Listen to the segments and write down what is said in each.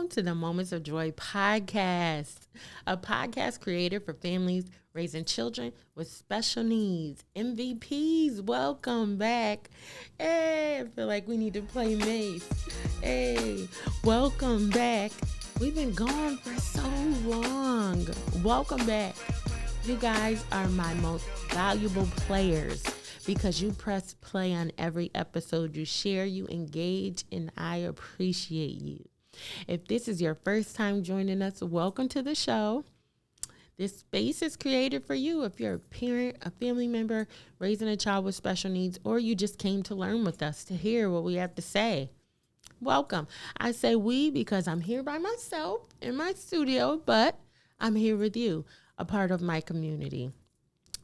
welcome to the Moments of Joy podcast, a podcast created for families raising children with special needs. MVPs, welcome back. Hey, I feel like we need to play Mace. Hey, welcome back. We've been gone for so long. Welcome back. You guys are my most valuable players because you press play on every episode. You share, you engage, and I appreciate you. If this is your first time joining us, welcome to the show. This space is created for you if you're a parent, a family member, raising a child with special needs, or you just came to learn with us to hear what we have to say. Welcome. I say we because I'm here by myself in my studio, but I'm here with you, a part of my community.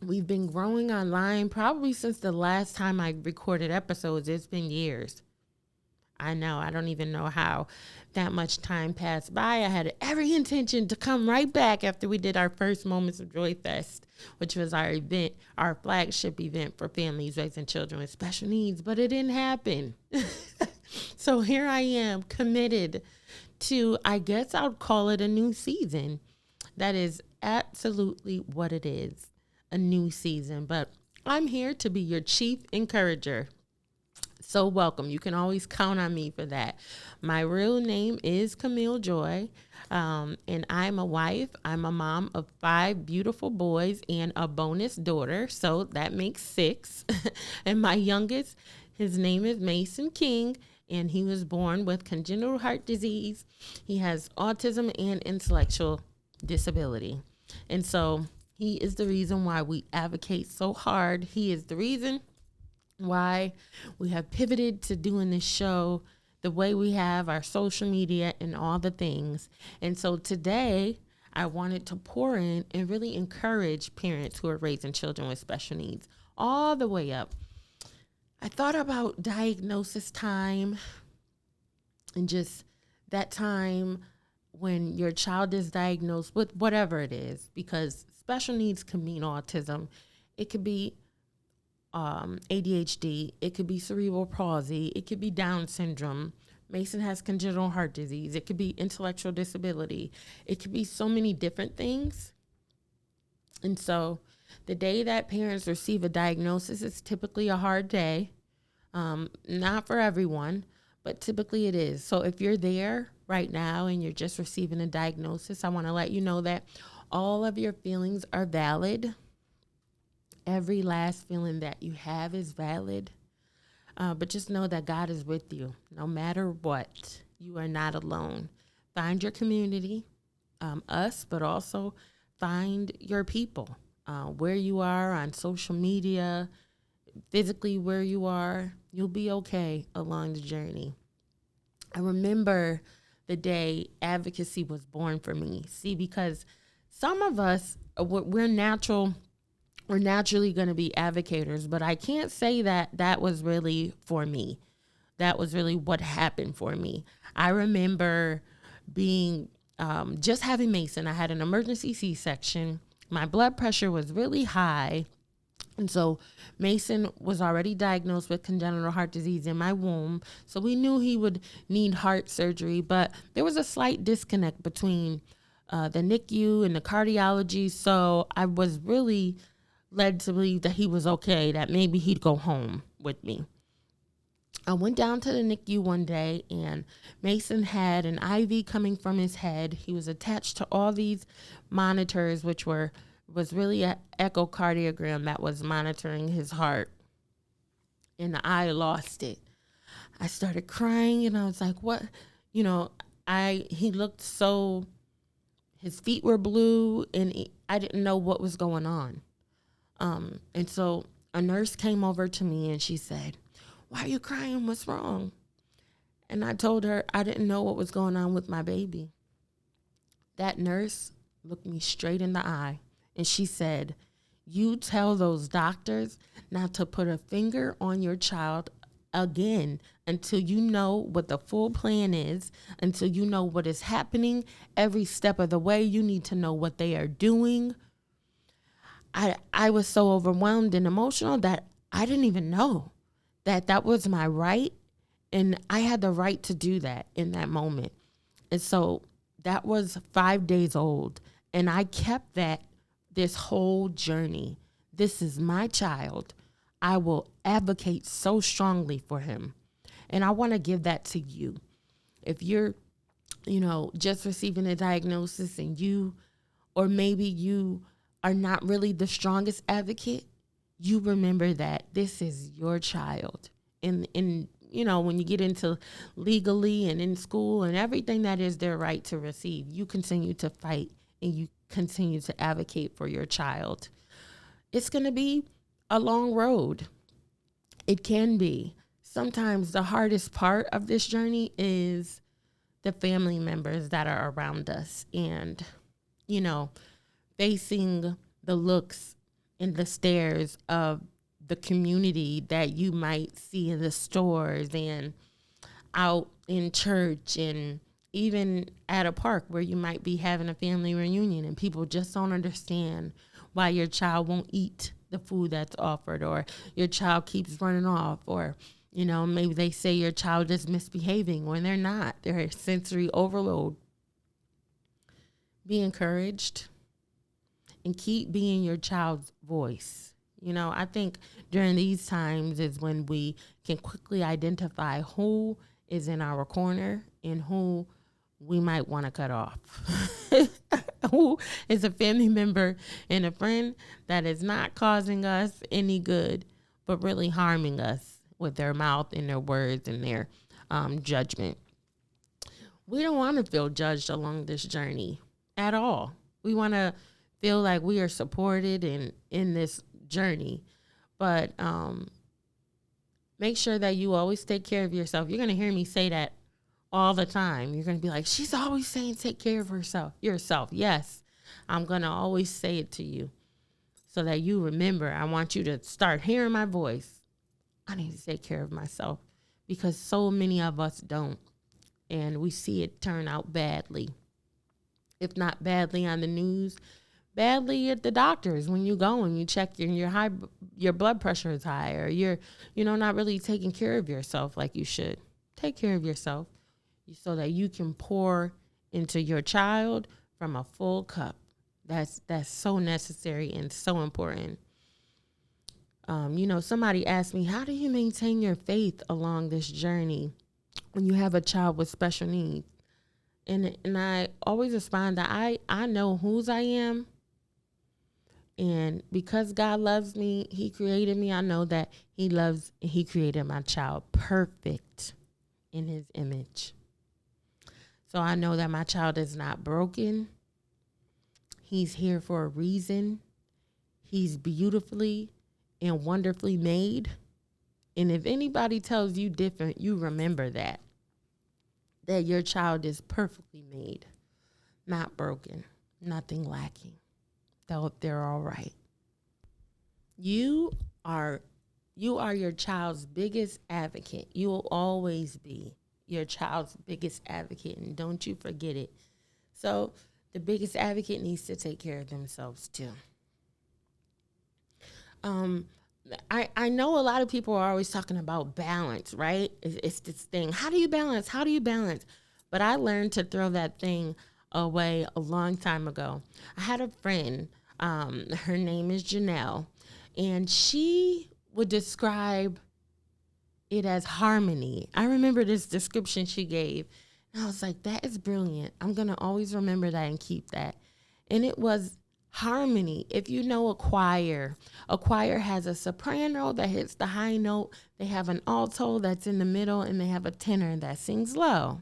We've been growing online probably since the last time I recorded episodes. It's been years. I know. I don't even know how that much time passed by. I had every intention to come right back after we did our first Moments of Joy Fest, which was our event, our flagship event for families raising children with special needs, but it didn't happen. So here I am, committed to, I guess I'll call it a new season. That is absolutely what it is. A new season, but I'm here to be your chief encourager. So welcome. You can always count on me for that. My real name is Camille Joy, and I'm a wife. I'm a mom of 5 beautiful boys and a bonus daughter, so that makes 6. And my youngest, his name is Mason King, and he was born with congenital heart disease. He has autism and intellectual disability, and so he is the reason why we advocate so hard. He is the reason why we have pivoted to doing this show the way we have, our social media and all the things. And so today I wanted to pour in and really encourage parents who are raising children with special needs all the way up. I thought about diagnosis time and just that time when your child is diagnosed with whatever it is, because special needs can mean autism. It could be ADHD. It could be cerebral palsy. It could be Down syndrome. Mason has congenital heart disease. It could be intellectual disability. It could be so many different things. And so the day that parents receive a diagnosis is typically a hard day. Not for everyone, but typically it is. So if you're there right now and you're just receiving a diagnosis, I want to let you know that all of your feelings are valid. Every last feeling that you have is valid. But just know that God is with you no matter what. You are not alone. Find your community, us, but also find your people, where you are on social media, physically where you are. You'll be okay along the journey. I remember the day advocacy was born for me. See, because some of us, we're naturally going to be advocators, but I can't say that was really for me. That was really what happened for me. I remember being, just having Mason. I had an emergency C-section. My blood pressure was really high. And so Mason was already diagnosed with congenital heart disease in my womb. So we knew he would need heart surgery, but there was a slight disconnect between the NICU and the cardiology. So I was really led to believe that he was okay, that maybe he'd go home with me. I went down to the NICU one day and Mason had an IV coming from his head. He was attached to all these monitors, which was really an echocardiogram that was monitoring his heart. And I lost it. I started crying and I was like, what? He looked so, his feet were blue and I didn't know what was going on. And so a nurse came over to me and she said, "Why are you crying? What's wrong?" And I told her I didn't know what was going on with my baby. That nurse looked me straight in the eye and she said, "You tell those doctors not to put a finger on your child again until you know what the full plan is, until you know what is happening every step of the way. You need to know what they are doing." I was so overwhelmed and emotional that I didn't even know that was my right. And I had the right to do that in that moment. And so that was 5 days old. And I kept that this whole journey. This is my child. I will advocate so strongly for him. And I want to give that to you. If you're, just receiving a diagnosis and or maybe you are not really the strongest advocate, you remember that this is your child. And when you get into legally and in school and everything that is their right to receive, you continue to fight and you continue to advocate for your child. It's going to be a long road. It can be. Sometimes the hardest part of this journey is the family members that are around us and, facing the looks and the stares of the community that you might see in the stores and out in church and even at a park where you might be having a family reunion and people just don't understand why your child won't eat the food that's offered, or your child keeps running off, or maybe they say your child is misbehaving when they're not. They're sensory overload. Be encouraged and keep being your child's voice. I think during these times is when we can quickly identify who is in our corner and who we might want to cut off. Who is a family member and a friend that is not causing us any good, but really harming us with their mouth and their words and their judgment. We don't want to feel judged along this journey at all. We want to feel like we are supported in this journey. But make sure that you always take care of yourself. You're going to hear me say that all the time. You're going to be like, she's always saying take care of yourself. Yes, I'm going to always say it to you so that you remember. I want you to start hearing my voice. I need to take care of myself because so many of us don't. And we see it turn out badly. If not badly on the news, badly at the doctors when you go and you check your blood pressure is high, or you're not really taking care of yourself like you should. Take care of yourself so that you can pour into your child from a full cup. That's so necessary and so important. Somebody asked me, how do you maintain your faith along this journey when you have a child with special needs? And I always respond that I know whose I am. And because God loves me, he created me. I know that he created my child perfect in his image. So I know that my child is not broken. He's here for a reason. He's beautifully and wonderfully made. And if anybody tells you different, you remember that your child is perfectly made, not broken, nothing lacking. They're all right. You are your child's biggest advocate. You will always be your child's biggest advocate, and don't you forget it. So the biggest advocate needs to take care of themselves too. I know a lot of people are always talking about balance, right? It's this thing. How do you balance? How do you balance? But I learned to throw that thing away a long time ago. I had a friend, her name is Janelle, and she would describe it as harmony. I remember this description she gave, and I was like, that is brilliant. I'm going to always remember that and keep that. And it was harmony. If you know a choir has a soprano that hits the high note. They have an alto that's in the middle, and they have a tenor that sings low.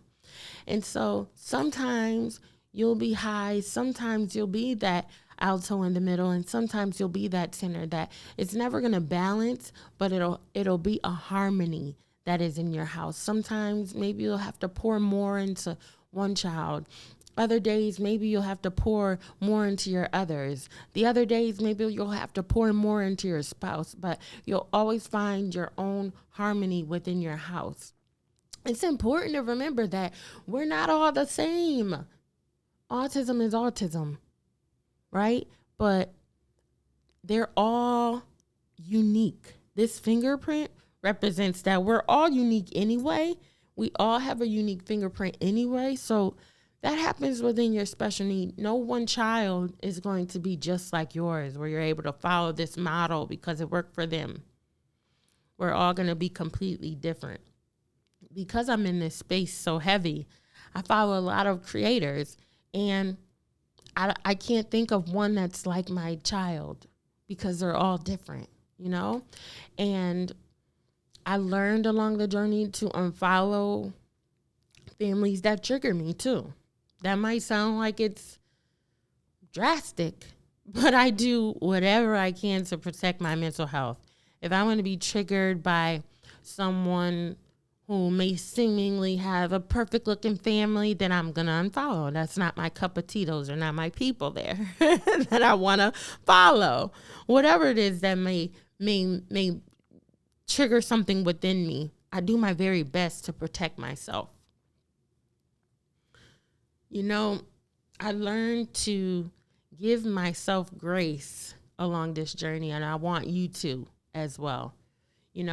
And so sometimes you'll be high, sometimes you'll be that alto in the middle, and sometimes you'll be that tenor that it's never going to balance, but it'll be a harmony that is in your house. Sometimes maybe you'll have to pour more into one child. Other days, maybe you'll have to pour more into your others. The other days, maybe you'll have to pour more into your spouse, but you'll always find your own harmony within your house. It's important to remember that we're not all the same. Autism is autism, right? But they're all unique. This fingerprint represents that we're all unique anyway. We all have a unique fingerprint anyway. So That happens within your special need. No one child is going to be just like yours, where you're able to follow this model because it worked for them. We're all going to be completely different. Because I'm in this space so heavy, I follow a lot of creators, and I can't think of one that's like my child because they're all different, And I learned along the journey to unfollow families that trigger me too. That might sound like it's drastic, but I do whatever I can to protect my mental health. If I want to be triggered by someone who may seemingly have a perfect looking family, then I'm going to unfollow. That's not my cup of tea. Those are not my people there that I want to follow. Whatever it is that may trigger something within me, I do my very best to protect myself. I learned to give myself grace along this journey, and I want you to as well. We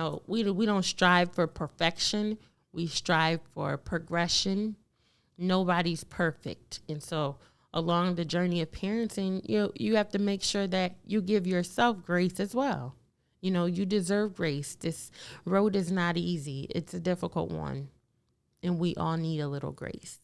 don't strive for perfection. We strive for progression. Nobody's perfect. And so along the journey of parenting, you have to make sure that you give yourself grace as well. You deserve grace. This road is not easy. It's a difficult one, and we all need a little grace.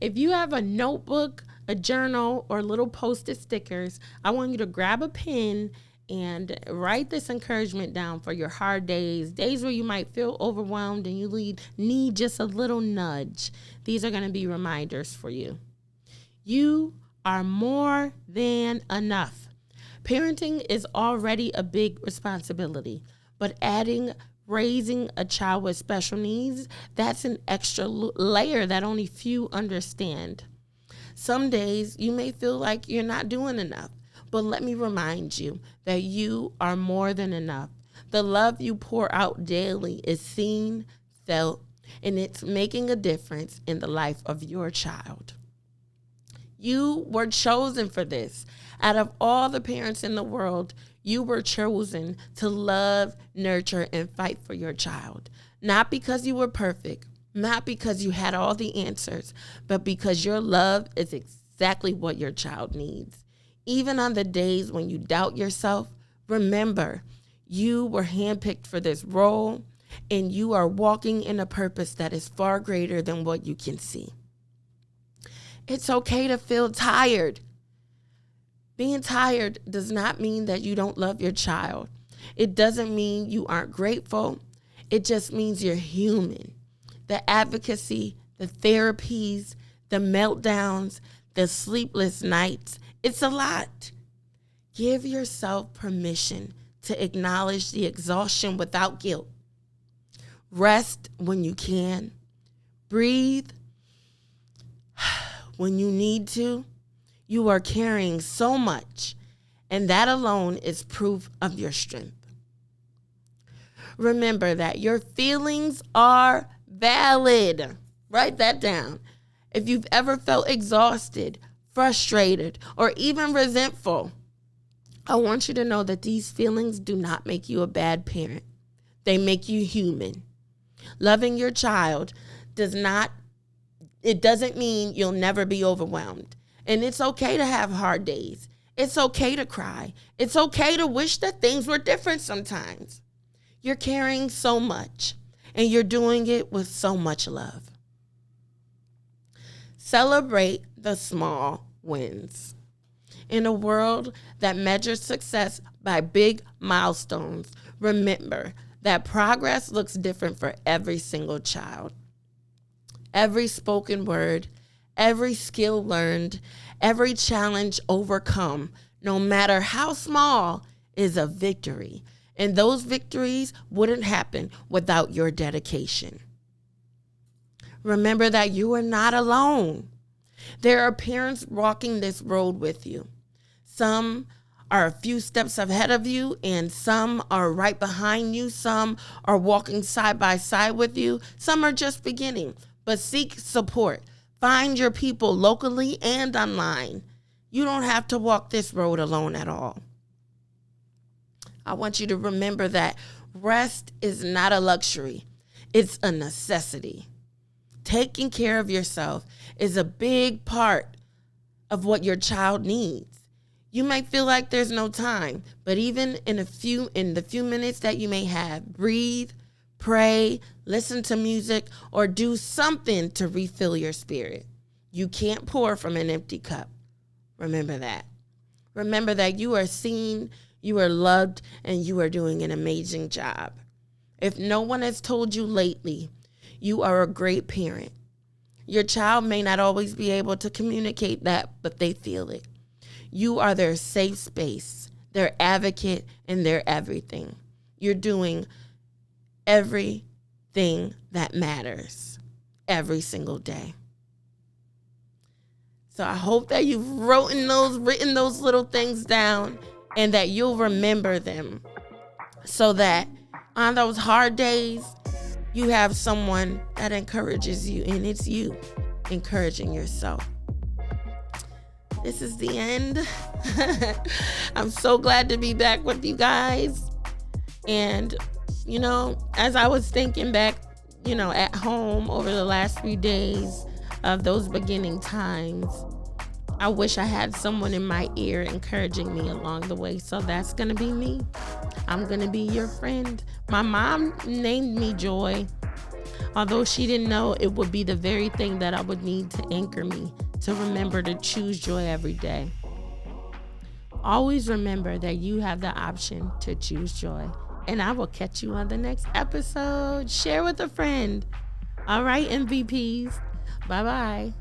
If you have a notebook, a journal, or little Post-it stickers, I want you to grab a pen and write this encouragement down for your hard days where you might feel overwhelmed and you need just a little nudge. These are going to be reminders for you. You are more than enough. Parenting is already a big responsibility, but raising a child with special needs, that's an extra layer that only few understand. Some days you may feel like you're not doing enough, but let me remind you that you are more than enough. The love you pour out daily is seen, felt, and it's making a difference in the life of your child. You were chosen for this. Out of all the parents in the world, you were chosen to love, nurture, and fight for your child. Not because you were perfect, not because you had all the answers, but because your love is exactly what your child needs. Even on the days when you doubt yourself, remember, you were handpicked for this role, and you are walking in a purpose that is far greater than what you can see. It's okay to feel tired. Being tired does not mean that you don't love your child. It doesn't mean you aren't grateful. It just means you're human. The advocacy, the therapies, the meltdowns, the sleepless nights, it's a lot. Give yourself permission to acknowledge the exhaustion without guilt. Rest when you can. Breathe when you need to. You are carrying so much, and that alone is proof of your strength. Remember that your feelings are valid. Write that down. If you've ever felt exhausted, frustrated, or even resentful, I want you to know that these feelings do not make you a bad parent. They make you human. Loving your child doesn't mean you'll never be overwhelmed. And it's okay to have hard days. It's okay to cry. It's okay to wish that things were different sometimes. You're carrying so much, and you're doing it with so much love. Celebrate the small wins. In a world that measures success by big milestones, remember that progress looks different for every single child. Every spoken word, every skill learned, every challenge overcome, no matter how small, is a victory. And those victories wouldn't happen without your dedication. Remember that you are not alone. There are parents walking this road with you. Some are a few steps ahead of you, and some are right behind you. Some are walking side by side with you. Some are just beginning. But seek support. Find your people locally and online. You don't have to walk this road alone at all. I want you to remember that rest is not a luxury. It's a necessity. taking care of yourself is a big part of what your child needs. You might feel like there's no time, but even in the few minutes that you may have, breathe, pray, listen to music, or do something to refill your spirit. You can't pour from an empty cup. Remember that. Remember that you are seen, you are loved, and you are doing an amazing job. If no one has told you lately, you are a great parent. Your child may not always be able to communicate that, but they feel it. You are their safe space, their advocate, and their everything. You're doing everything that matters every single day. So I hope that you've written those little things down and that you'll remember them so that on those hard days, you have someone that encourages you, and it's you encouraging yourself. This is the end. I'm so glad to be back with you guys. And, as I was thinking back, at home over the last few days of those beginning times, I wish I had someone in my ear encouraging me along the way. So that's going to be me. I'm going to be your friend. My mom named me Joy, although she didn't know it would be the very thing that I would need to anchor me, to remember to choose joy every day. Always remember that you have the option to choose joy. And I will catch you on the next episode. Share with a friend. All right, MVPs. Bye-bye.